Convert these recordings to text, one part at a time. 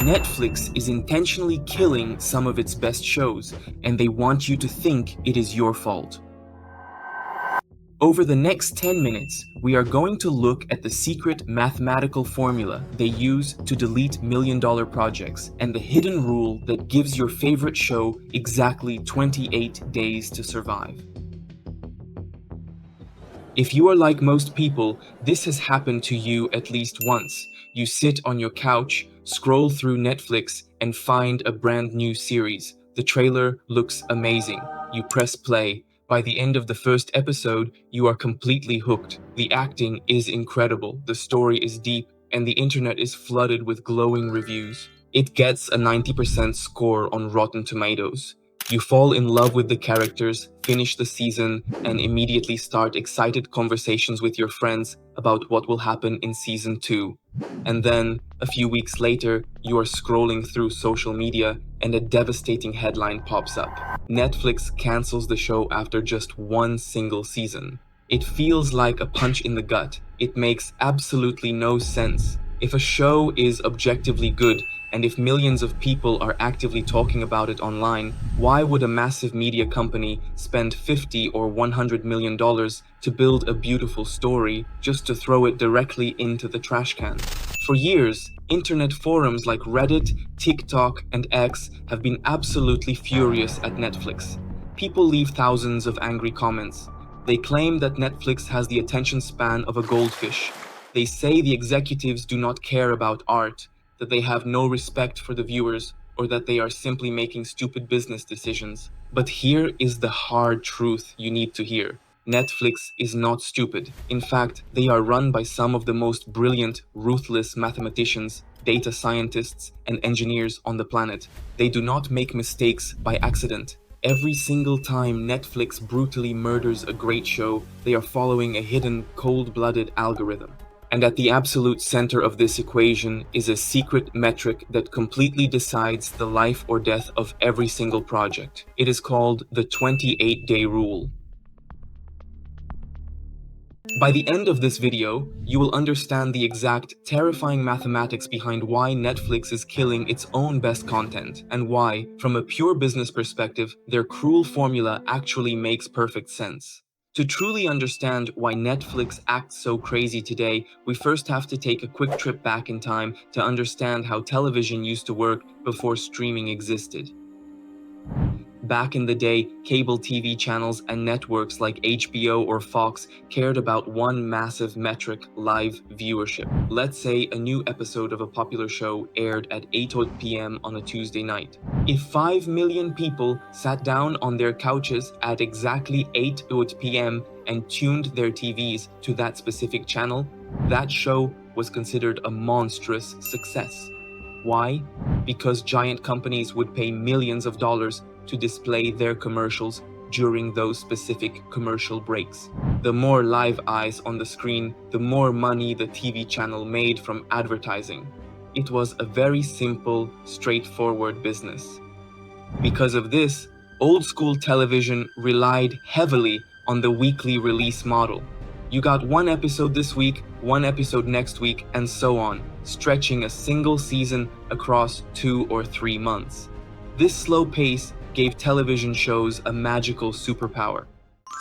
Netflix is intentionally killing some of its best shows, and they want you to think it is your fault. Over the next 10 minutes, we are going to look at the secret mathematical formula they use to delete million-dollar projects and the hidden rule that gives your favorite show exactly 28 days to survive. If you are like most people, this has happened to you at least once. You sit on your couch, scroll through Netflix, and find a brand new series. The trailer looks amazing. You press play. By the end of the first episode, you are completely hooked. The acting is incredible, the story is deep, and the internet is flooded with glowing reviews. It gets a 90% score on Rotten Tomatoes. You fall in love with the characters, finish the season, and immediately start excited conversations with your friends about what will happen in season 2. And then, a few weeks later, you are scrolling through social media and a devastating headline pops up. Netflix cancels the show after just one single season. It feels like a punch in the gut. It makes absolutely no sense. If a show is objectively good, and if millions of people are actively talking about it online, why would a massive media company spend $50 or $100 million to build a beautiful story just to throw it directly into the trash can? For years, internet forums like Reddit, TikTok, and X have been absolutely furious at Netflix. People leave thousands of angry comments. They claim that Netflix has the attention span of a goldfish. They say the executives do not care about art, that they have no respect for the viewers, or that they are simply making stupid business decisions. But here is the hard truth you need to hear. Netflix is not stupid. In fact, they are run by some of the most brilliant, ruthless mathematicians, data scientists, and engineers on the planet. They do not make mistakes by accident. Every single time Netflix brutally murders a great show, they are following a hidden, cold-blooded algorithm. And at the absolute center of this equation is a secret metric that completely decides the life or death of every single project. It is called the 28-day rule. By the end of this video, you will understand the exact terrifying mathematics behind why Netflix is killing its own best content, and why, from a pure business perspective, their cruel formula actually makes perfect sense. To truly understand why Netflix acts so crazy today, we first have to take a quick trip back in time to understand how television used to work before streaming existed. Back in the day, cable TV channels and networks like HBO or Fox cared about one massive metric: live viewership. Let's say a new episode of a popular show aired at 8 p.m. on a Tuesday night. If 5 million people sat down on their couches at exactly 8 p.m. and tuned their TVs to that specific channel, that show was considered a monstrous success. Why? Because giant companies would pay millions of dollars to display their commercials during those specific commercial breaks. The more live eyes on the screen, the more money the TV channel made from advertising. It was a very simple, straightforward business. Because of this, old-school television relied heavily on the weekly release model. You got one episode this week, one episode next week, and so on, stretching a single season across 2 or 3 months. This slow pace gave television shows a magical superpower: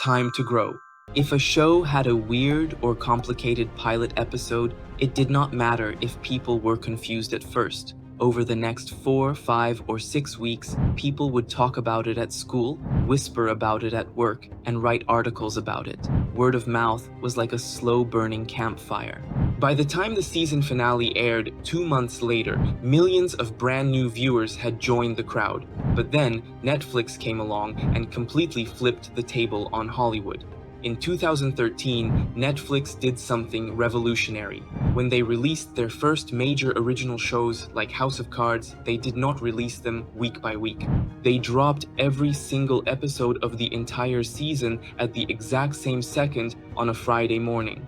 time to grow. If a show had a weird or complicated pilot episode, it did not matter if people were confused at first. Over the next 4, 5, or 6 weeks, people would talk about it at school, whisper about it at work, and write articles about it. Word of mouth was like a slow-burning campfire. By the time the season finale aired 2 months later, millions of brand new viewers had joined the crowd. But then, Netflix came along and completely flipped the table on Hollywood. In 2013, Netflix did something revolutionary. When they released their first major original shows like House of Cards, they did not release them week by week. They dropped every single episode of the entire season at the exact same second on a Friday morning.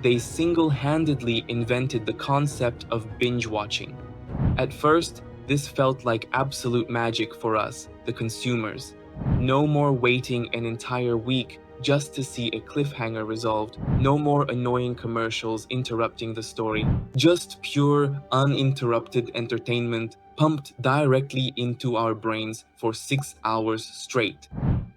They single-handedly invented the concept of binge watching. At first, this felt like absolute magic for us, the consumers. No more waiting an entire week just to see a cliffhanger resolved. No more annoying commercials interrupting the story. Just pure, uninterrupted entertainment pumped directly into our brains for 6 hours straight.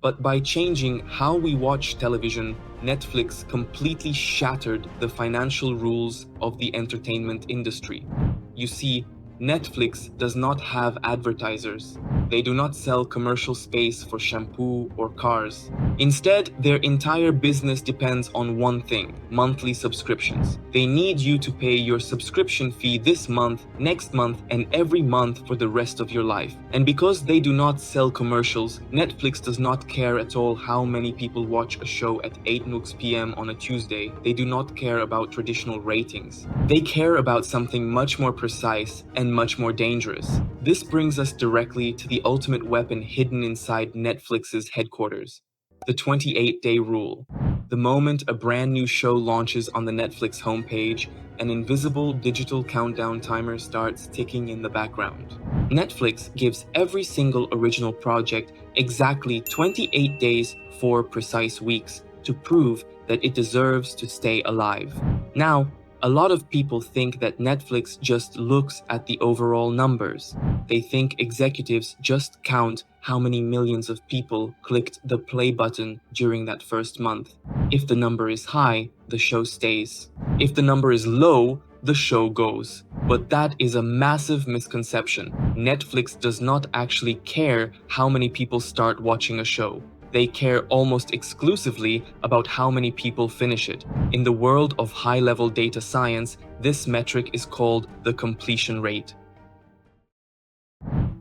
But by changing how we watch television, Netflix completely shattered the financial rules of the entertainment industry. You see, Netflix does not have advertisers. They do not sell commercial space for shampoo or cars. Instead, their entire business depends on one thing: monthly subscriptions. They need you to pay your subscription fee this month, next month, and every month for the rest of your life. And because they do not sell commercials, Netflix does not care at all how many people watch a show at 8 nooks p.m. on a Tuesday. They do not care about traditional ratings. They care about something much more precise and much more dangerous. This brings us directly to the ultimate weapon hidden inside Netflix's headquarters: the 28-day rule. The moment a brand new show launches on the Netflix homepage, an invisible digital countdown timer starts ticking in the background. Netflix gives every single original project exactly 28 days, 4 precise weeks, to prove that it deserves to stay alive. Now, a lot of people think that Netflix just looks at the overall numbers. They think executives just count how many millions of people clicked the play button during that first month. If the number is high, the show stays. If the number is low, the show goes. But that is a massive misconception. Netflix does not actually care how many people start watching a show. They care almost exclusively about how many people finish it. In the world of high-level data science, this metric is called the completion rate.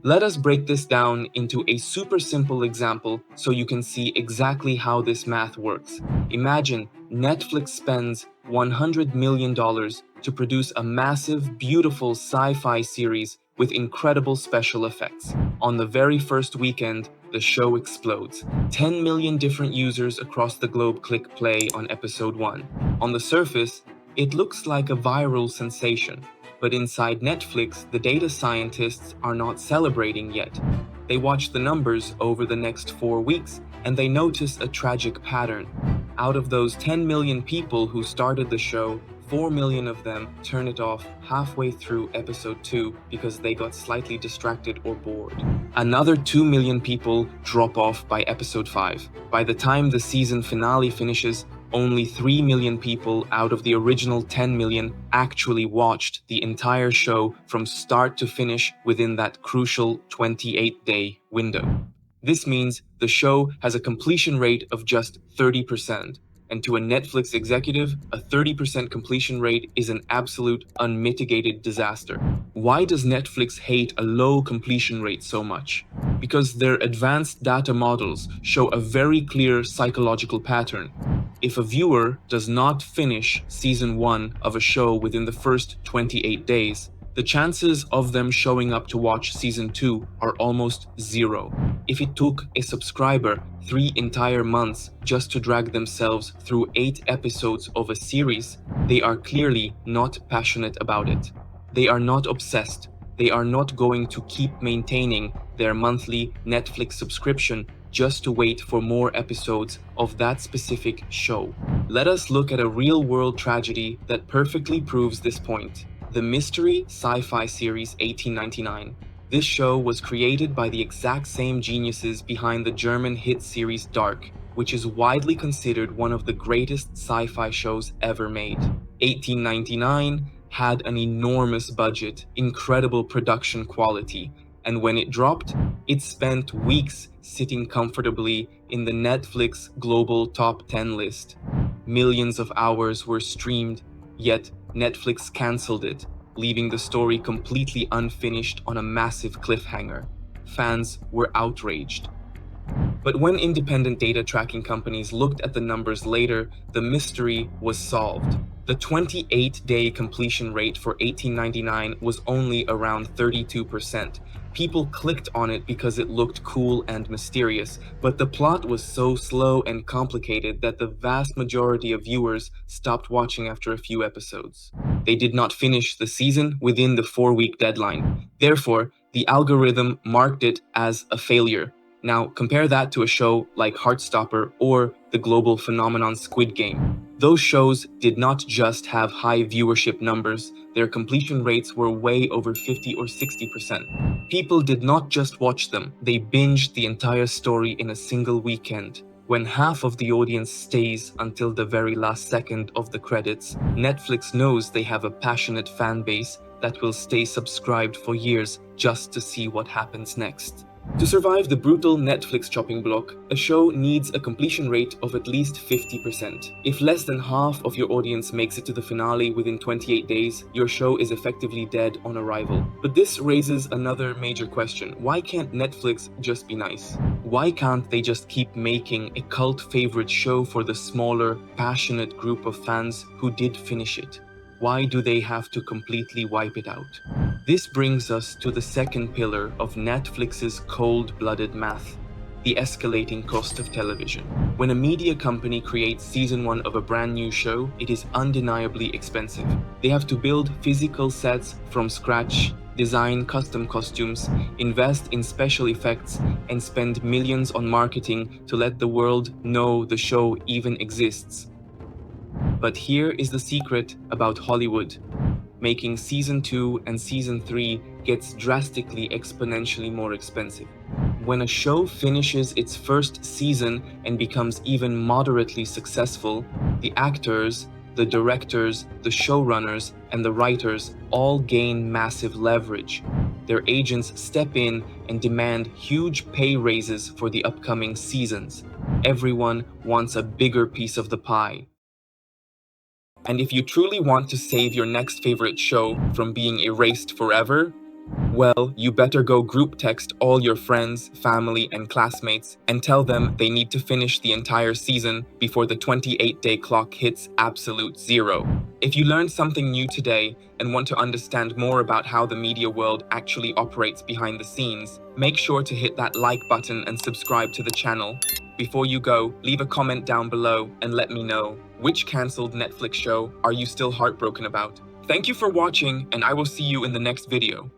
Let us break this down into a super simple example so you can see exactly how this math works. Imagine Netflix spends $100 million to produce a massive, beautiful sci-fi series with incredible special effects. On the very first weekend, the show explodes. 10 million different users across the globe click play on episode 1. On the surface, it looks like a viral sensation. But inside Netflix, the data scientists are not celebrating yet. They watch the numbers over the next 4 weeks, and they notice a tragic pattern. Out of those 10 million people who started the show, 4 million of them turn it off halfway through episode 2 because they got slightly distracted or bored. Another 2 million people drop off by episode 5. By the time the season finale finishes, only 3 million people out of the original 10 million actually watched the entire show from start to finish within that crucial 28-day window. This means the show has a completion rate of just 30%. And to a Netflix executive, a 30% completion rate is an absolute unmitigated disaster. Why does Netflix hate a low completion rate so much? Because their advanced data models show a very clear psychological pattern. If a viewer does not finish season 1 of a show within the first 28 days, the chances of them showing up to watch season 2 are almost zero. If it took a subscriber 3 entire months just to drag themselves through 8 episodes of a series, they are clearly not passionate about it. They are not obsessed. They are not going to keep maintaining their monthly Netflix subscription just to wait for more episodes of that specific show. Let us look at a real-world tragedy that perfectly proves this point. The mystery sci-fi series 1899. This show was created by the exact same geniuses behind the German hit series Dark, which is widely considered one of the greatest sci-fi shows ever made. 1899 had an enormous budget, incredible production quality, and when it dropped, it spent weeks sitting comfortably in the Netflix global top 10 list. Millions of hours were streamed, yet Netflix cancelled it, leaving the story completely unfinished on a massive cliffhanger. Fans were outraged. But when independent data tracking companies looked at the numbers later, the mystery was solved. The 28-day completion rate for 1899 was only around 32%. People clicked on it because it looked cool and mysterious, but the plot was so slow and complicated that the vast majority of viewers stopped watching after a few episodes. They did not finish the season within the 4-week deadline. Therefore, the algorithm marked it as a failure. Now, compare that to a show like Heartstopper or the global phenomenon Squid Game. Those shows did not just have high viewership numbers, their completion rates were way over 50 or 60%. People did not just watch them, they binged the entire story in a single weekend. When half of the audience stays until the very last second of the credits, Netflix knows they have a passionate fan base that will stay subscribed for years just to see what happens next. To survive the brutal Netflix chopping block, a show needs a completion rate of at least 50%. If less than half of your audience makes it to the finale within 28 days, your show is effectively dead on arrival. But this raises another major question. Why can't Netflix just be nice? Why can't they just keep making a cult favorite show for the smaller, passionate group of fans who did finish it? Why do they have to completely wipe it out? This brings us to the second pillar of Netflix's cold-blooded math, the escalating cost of television. When a media company creates season 1 of a brand new show, it is undeniably expensive. They have to build physical sets from scratch, design custom costumes, invest in special effects, and spend millions on marketing to let the world know the show even exists. But here is the secret about Hollywood. Making season 2 and season 3 gets drastically exponentially more expensive. When a show finishes its first season and becomes even moderately successful, the actors, the directors, the showrunners, and the writers all gain massive leverage. Their agents step in and demand huge pay raises for the upcoming seasons. Everyone wants a bigger piece of the pie. And if you truly want to save your next favorite show from being erased forever, well, you better go group text all your friends, family, and classmates and tell them they need to finish the entire season before the 28-day clock hits absolute zero. If you learned something new today and want to understand more about how the media world actually operates behind the scenes, make sure to hit that like button and subscribe to the channel. Before you go, leave a comment down below and let me know, which cancelled Netflix show are you still heartbroken about? Thank you for watching, and I will see you in the next video.